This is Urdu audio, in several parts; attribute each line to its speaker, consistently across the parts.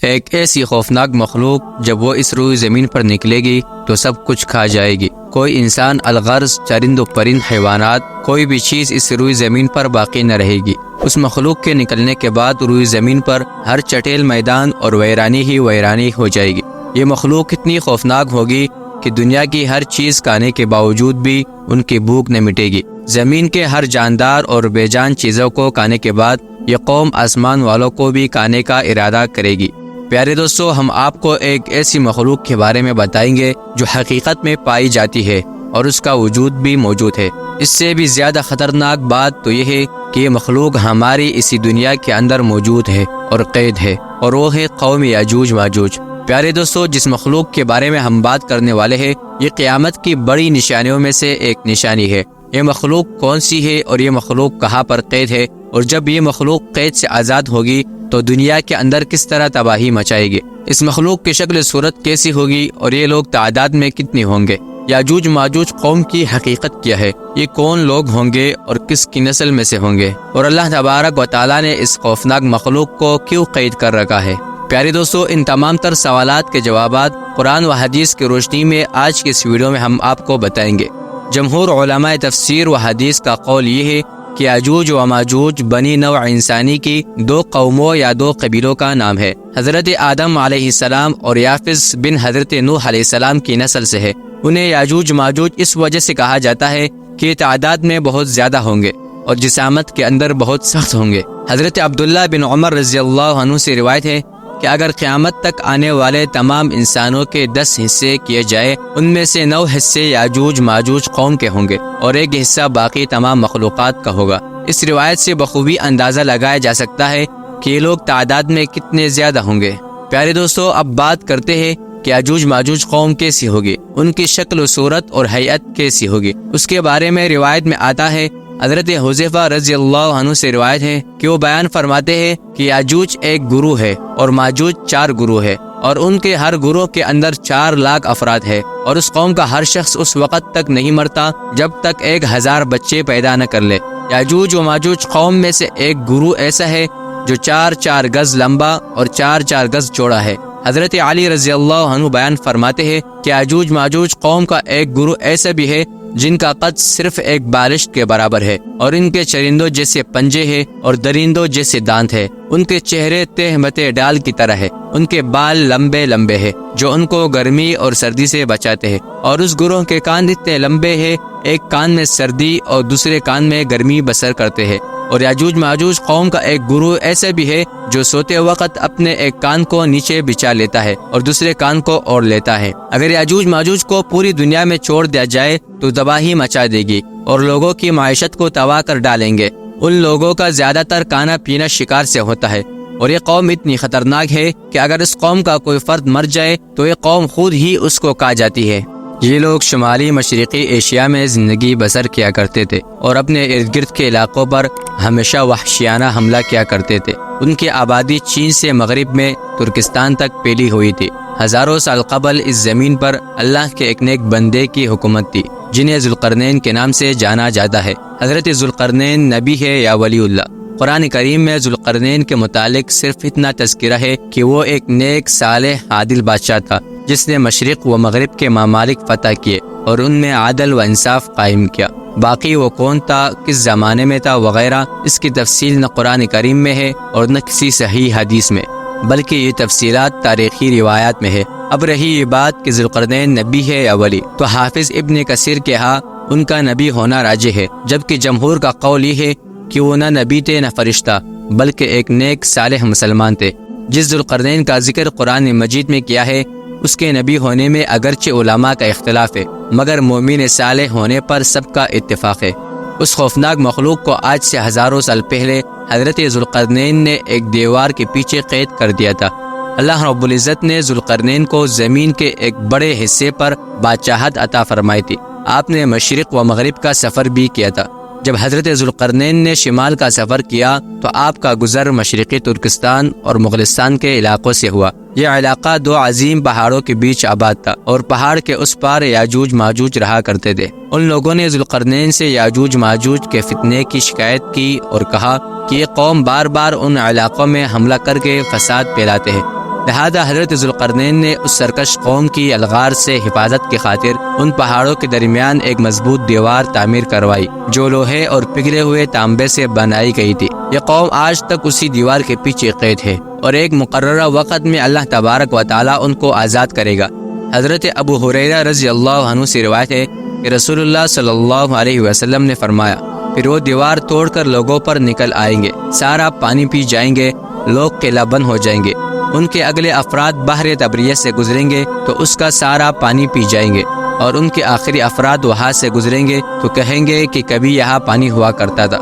Speaker 1: ایک ایسی خوفناک مخلوق جب وہ اس روئے زمین پر نکلے گی تو سب کچھ کھا جائے گی۔ کوئی انسان، الغرض چرند و پرند، حیوانات، کوئی بھی چیز اس روئے زمین پر باقی نہ رہے گی۔ اس مخلوق کے نکلنے کے بعد روئے زمین پر ہر چٹیل میدان اور ویرانی ہی ویرانی ہو جائے گی۔ یہ مخلوق اتنی خوفناک ہوگی کہ دنیا کی ہر چیز کھانے کے باوجود بھی ان کی بھوک نہ مٹے گی۔ زمین کے ہر جاندار اور بے جان چیزوں کو کھانے کے بعد یہ قوم آسمان والوں کو بھی کھانے کا ارادہ کرے گی۔ پیارے دوستو، ہم آپ کو ایک ایسی مخلوق کے بارے میں بتائیں گے جو حقیقت میں پائی جاتی ہے اور اس کا وجود بھی موجود ہے۔ اس سے بھی زیادہ خطرناک بات تو یہ ہے کہ یہ مخلوق ہماری اسی دنیا کے اندر موجود ہے اور قید ہے، اور وہ ہے قوم یاجوج ماجوج۔ پیارے دوستو، جس مخلوق کے بارے میں ہم بات کرنے والے ہیں، یہ قیامت کی بڑی نشانیوں میں سے ایک نشانی ہے۔ یہ مخلوق کون سی ہے اور یہ مخلوق کہاں پر قید ہے، اور جب یہ مخلوق قید سے آزاد ہوگی تو دنیا کے اندر کس طرح تباہی مچائے گی؟ اس مخلوق کی شکل صورت کیسی ہوگی اور یہ لوگ تعداد میں کتنے ہوں گے؟ یاجوج ماجوج قوم کی حقیقت کیا ہے؟ یہ کون لوگ ہوں گے اور کس کی نسل میں سے ہوں گے؟ اور اللہ تبارک و تعالیٰ نے اس خوفناک مخلوق کو کیوں قید کر رکھا ہے؟ پیارے دوستو، ان تمام تر سوالات کے جوابات قرآن و حدیث کی روشنی میں آج کی اس ویڈیو میں ہم آپ کو بتائیں گے۔ جمہور علماء تفسیر و حدیث کا قول یہ ہے کہ یاجوج و ماجوج بنی نوع انسانی کی دو قوموں یا دو قبیلوں کا نام ہے۔ حضرت آدم علیہ السلام اور یافس بن حضرت نوح علیہ السلام کی نسل سے ہے۔ انہیں یاجوج ماجوج اس وجہ سے کہا جاتا ہے کہ تعداد میں بہت زیادہ ہوں گے اور جسامت کے اندر بہت سخت ہوں گے۔ حضرت عبداللہ بن عمر رضی اللہ عنہ سے روایت ہے کہ اگر قیامت تک آنے والے تمام انسانوں کے 10 حصے کیے جائے، ان میں سے 9 حصے یاجوج ماجوج قوم کے ہوں گے اور ایک حصہ باقی تمام مخلوقات کا ہوگا۔ اس روایت سے بخوبی اندازہ لگایا جا سکتا ہے کہ یہ لوگ تعداد میں کتنے زیادہ ہوں گے۔ پیارے دوستو، اب بات کرتے ہیں کہ یاجوج ماجوج قوم کیسی ہوگی، ان کی شکل و صورت اور ہیئت کیسی ہوگی۔ اس کے بارے میں روایت میں آتا ہے، حضرت حذیفہ رضی اللہ عنہ سے روایت ہے کہ وہ بیان فرماتے ہیں کہ یاجوج ایک گروہ ہے اور ماجوج 4 گروہ ہے، اور ان کے ہر گروہ کے اندر 4 لاکھ افراد ہے، اور اس قوم کا ہر شخص اس وقت تک نہیں مرتا جب تک 1000 بچے پیدا نہ کر لے۔ یاجوج و ماجوج قوم میں سے ایک گروہ ایسا ہے جو 4 گز لمبا اور 4 گز چوڑا ہے۔ حضرت علی رضی اللہ عنہ بیان فرماتے ہیں کہ یاجوج ماجوج قوم کا ایک گروہ ایسا بھی ہے جن کا قد صرف ایک بالشت کے برابر ہے، اور ان کے چرندوں جیسے پنجے ہیں اور درندوں جیسے دانت ہے۔ ان کے چہرے تہ متے ڈال کی طرح ہے، ان کے بال لمبے لمبے ہیں جو ان کو گرمی اور سردی سے بچاتے ہیں، اور اس گروہ کے کان اتنے لمبے ہیں، ایک کان میں سردی اور دوسرے کان میں گرمی بسر کرتے ہیں۔ اور یاجوج ماجوج قوم کا ایک گروہ ایسا بھی ہے جو سوتے وقت اپنے ایک کان کو نیچے بچھا لیتا ہے اور دوسرے کان کو اوڑھ لیتا ہے۔ اگر یاجوج ماجوج کو پوری دنیا میں چھوڑ دیا جائے تو تباہی مچا دے گی اور لوگوں کی معیشت کو تباہ کر ڈالیں گے۔ ان لوگوں کا زیادہ تر کھانا پینا شکار سے ہوتا ہے، اور یہ قوم اتنی خطرناک ہے کہ اگر اس قوم کا کوئی فرد مر جائے تو یہ قوم خود ہی اس کو کھا جاتی ہے۔ یہ لوگ شمالی مشرقی ایشیا میں زندگی بسر کیا کرتے تھے اور اپنے ارد گرد کے علاقوں پر ہمیشہ وحشیانہ حملہ کیا کرتے تھے۔ ان کی آبادی چین سے مغرب میں ترکستان تک پھیلی ہوئی تھی۔ ہزاروں سال قبل اس زمین پر اللہ کے ایک نیک بندے کی حکومت تھی جنہیں ذوالقرنین کے نام سے جانا جاتا ہے۔ حضرت ذوالقرنین نبی ہے یا ولی اللہ؟ قرآن کریم میں ذوالقرنین کے متعلق صرف اتنا تذکرہ ہے کہ وہ ایک نیک صالح عادل بادشاہ تھا جس نے مشرق و مغرب کے ممالک فتح کیے اور ان میں عدل و انصاف قائم کیا۔ باقی وہ کون تھا، کس زمانے میں تھا وغیرہ، اس کی تفصیل نہ قرآن کریم میں ہے اور نہ کسی صحیح حدیث میں، بلکہ یہ تفصیلات تاریخی روایات میں ہے۔ اب رہی یہ بات کہ ذوالقرنین نبی ہے یا ولی، تو حافظ ابن کثیر کے ہاں ان کا نبی ہونا راجح ہے، جبکہ جمہور کا قول یہ ہے کہ وہ نہ نبی تھے نہ فرشتہ، بلکہ ایک نیک صالح مسلمان تھے۔ جس ذوالقرنین کا ذکر قرآن مجید میں کیا ہے، اس کے نبی ہونے میں اگرچہ علماء کا اختلاف ہے، مگر مومن صالح ہونے پر سب کا اتفاق ہے۔ اس خوفناک مخلوق کو آج سے ہزاروں سال پہلے حضرت ذوالقرنین نے ایک دیوار کے پیچھے قید کر دیا تھا۔ اللہ رب العزت نے ذوالقرنین کو زمین کے ایک بڑے حصے پر بادشاہت عطا فرمائی تھی۔ آپ نے مشرق و مغرب کا سفر بھی کیا تھا۔ جب حضرت ذوالقرنین نے شمال کا سفر کیا تو آپ کا گزر مشرقی ترکستان اور مغلستان کے علاقوں سے ہوا۔ یہ علاقہ 2 عظیم پہاڑوں کے بیچ آباد تھا، اور پہاڑ کے اس پار یاجوج ماجوج رہا کرتے تھے۔ ان لوگوں نے ذوالقرنین سے یاجوج ماجوج کے فتنے کی شکایت کی اور کہا کہ یہ قوم بار بار ان علاقوں میں حملہ کر کے فساد پھیلاتے ہیں۔ لہذا حضرت ذوالقرنین نے اس سرکش قوم کی الغار سے حفاظت کی خاطر ان پہاڑوں کے درمیان ایک مضبوط دیوار تعمیر کروائی جو لوہے اور پگھلے ہوئے تانبے سے بنائی گئی تھی۔ یہ قوم آج تک اسی دیوار کے پیچھے قید ہے اور ایک مقررہ وقت میں اللہ تبارک و تعالیٰ ان کو آزاد کرے گا۔ حضرت ابو ہریرہ رضی اللہ عنہ سے روایت ہے کہ رسول اللہ صلی اللہ علیہ وسلم نے فرمایا، پھر وہ دیوار توڑ کر لوگوں پر نکل آئیں گے، سارا پانی پی جائیں گے، لوگ قلعہ بند ہو جائیں گے، ان کے اگلے افراد بحر تبریہ سے گزریں گے تو اس کا سارا پانی پی جائیں گے، اور ان کے آخری افراد وہاں سے گزریں گے تو کہیں گے کہ کبھی یہاں پانی ہوا کرتا تھا۔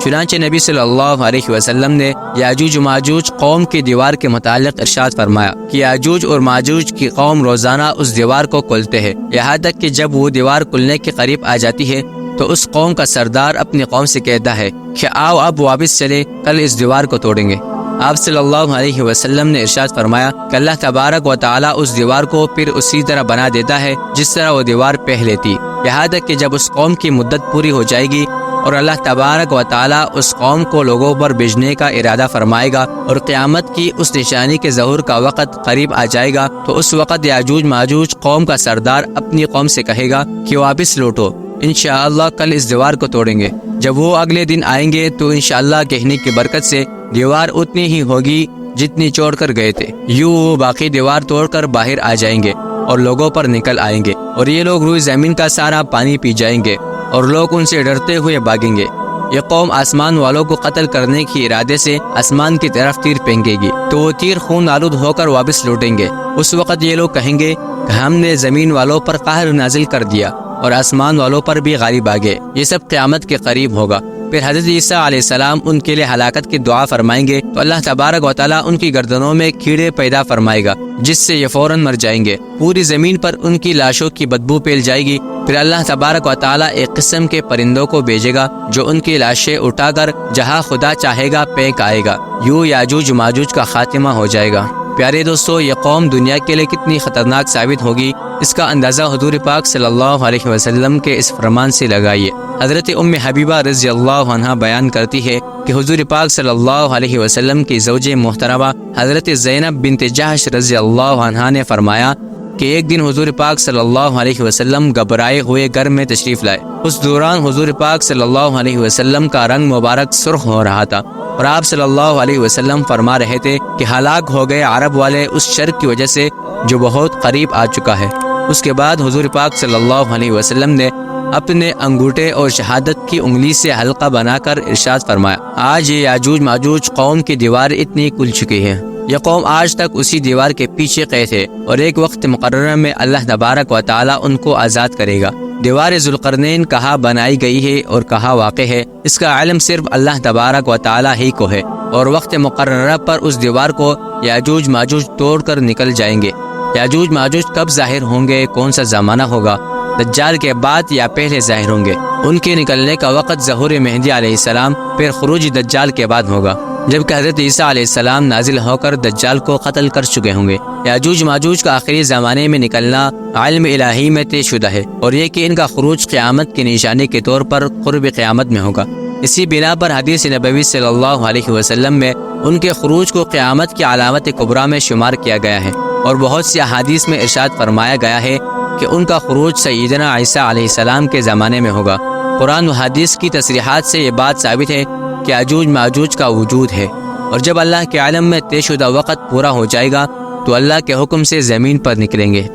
Speaker 1: چنانچہ نبی صلی اللہ علیہ وسلم نے یاجوج و ماجوج قوم کی دیوار کے متعلق ارشاد فرمایا کہ یاجوج اور ماجوج کی قوم روزانہ اس دیوار کو کھولتے ہیں، یہاں تک کہ جب وہ دیوار کھلنے کے قریب آ جاتی ہے تو اس قوم کا سردار اپنی قوم سے کہتا ہے کہ آؤ اب واپس چلے، کل اس دیوار کو توڑیں گے۔ آپ صلی اللہ علیہ وسلم نے ارشاد فرمایا کہ اللہ تبارک و تعالیٰ اس دیوار کو پھر اسی طرح بنا دیتا ہے جس طرح وہ دیوار پہلے تھی، یہاں تک کہ جب اس قوم کی مدت پوری ہو جائے گی اور اللہ تبارک و تعالیٰ اس قوم کو لوگوں پر بھیجنے کا ارادہ فرمائے گا اور قیامت کی اس نشانی کے ظہور کا وقت قریب آ جائے گا تو اس وقت یاجوج ماجوج قوم کا سردار اپنی قوم سے کہے گا کہ واپس لوٹو، انشاءاللہ کل اس دیوار کو توڑیں گے۔ جب وہ اگلے دن آئیں گے تو انشاءاللہ کہنے کی برکت سے دیوار اتنی ہی ہوگی جتنی چھوڑ کر گئے تھے، یوں وہ باقی دیوار توڑ کر باہر آ جائیں گے اور لوگوں پر نکل آئیں گے، اور یہ لوگ روئے زمین کا سارا پانی پی جائیں گے اور لوگ ان سے ڈرتے ہوئے بھاگیں گے۔ یہ قوم آسمان والوں کو قتل کرنے کی ارادے سے آسمان کی طرف تیر پھینکے گی تو وہ تیر خون آلود ہو کر واپس لوٹیں گے۔ اس وقت یہ لوگ کہیں گے کہ ہم نے زمین والوں پر قہر نازل کر دیا اور آسمان والوں پر بھی غالب آ گئے۔ یہ سب قیامت کے قریب ہوگا۔ پھر حضرت عیسیٰ علیہ السلام ان کے لیے ہلاکت کی دعا فرمائیں گے تو اللہ تبارک و تعالیٰ ان کی گردنوں میں کیڑے پیدا فرمائے گا جس سے یہ فوراً مر جائیں گے۔ پوری زمین پر ان کی لاشوں کی بدبو پھیل جائے گی۔ پھر اللہ تبارک و تعالیٰ ایک قسم کے پرندوں کو بھیجے گا جو ان کی لاشیں اٹھا کر جہاں خدا چاہے گا پھینک آئے گا، یوں یاجوج ماجوج کا خاتمہ ہو جائے گا۔ پیارے دوستو، یہ قوم دنیا کے لیے کتنی خطرناک ثابت ہوگی اس کا اندازہ حضور پاک صلی اللہ علیہ وسلم کے اس فرمان سے لگائیے۔ حضرت ام حبیبہ رضی اللہ عنہا بیان کرتی ہے کہ حضور پاک صلی اللہ علیہ وسلم کی زوج محترمہ حضرت زینب بنت جحش رضی اللہ عنہا نے فرمایا کہ ایک دن حضور پاک صلی اللہ علیہ وسلم گھبرائے ہوئے گھر میں تشریف لائے۔ اس دوران حضور پاک صلی اللہ علیہ وسلم کا رنگ مبارک سرخ ہو رہا تھا اور آپ صلی اللہ علیہ وسلم فرما رہے تھے کہ ہلاک ہو گئے عرب والے اس شر کی وجہ سے جو بہت قریب آ چکا ہے۔ اس کے بعد حضور پاک صلی اللہ علیہ وسلم نے اپنے انگوٹھے اور شہادت کی انگلی سے حلقہ بنا کر ارشاد فرمایا، آج یہ یاجوج ماجوج قوم کی دیوار اتنی کھل چکی ہے۔ یہ قوم آج تک اسی دیوار کے پیچھے قید ہے اور ایک وقت مقررہ میں اللہ تبارک و تعالیٰ ان کو آزاد کرے گا۔ دیوار ذوالقرنین کہاں بنائی گئی ہے اور کہاں واقع ہے اس کا علم صرف اللہ تبارک و تعالیٰ ہی کو ہے، اور وقت مقررہ پر اس دیوار کو یاجوج ماجوج توڑ کر نکل جائیں گے۔ یاجوج ماجوج کب ظاہر ہوں گے، کون سا زمانہ ہوگا، دجال کے بعد یا پہلے ظاہر ہوں گے؟ ان کے نکلنے کا وقت ظہور مہدی علیہ السلام پھر خروج دجال کے بعد ہوگا، جبکہ حضرت عیسیٰ علیہ السلام نازل ہو کر دجال کو قتل کر چکے ہوں گے۔ یاجوج ماجوج کا آخری زمانے میں نکلنا علم الہی میں طے شدہ ہے، اور یہ کہ ان کا خروج قیامت کی نشانی کے طور پر قرب قیامت میں ہوگا۔ اسی بنا پر حدیث نبوی صلی اللہ علیہ وسلم میں ان کے خروج کو قیامت کی علامت کبریٰ میں شمار کیا گیا ہے، اور بہت سی احادیث میں ارشاد فرمایا گیا ہے کہ ان کا خروج سیدنا عیسیٰ علیہ السلام کے زمانے میں ہوگا۔ قرآن و حدیث کی تصریحات سے یہ بات ثابت ہے کہ یاجوج ماجوج کا وجود ہے، اور جب اللہ کے عالم میں طے شدہ وقت پورا ہو جائے گا تو اللہ کے حکم سے زمین پر نکلیں گے۔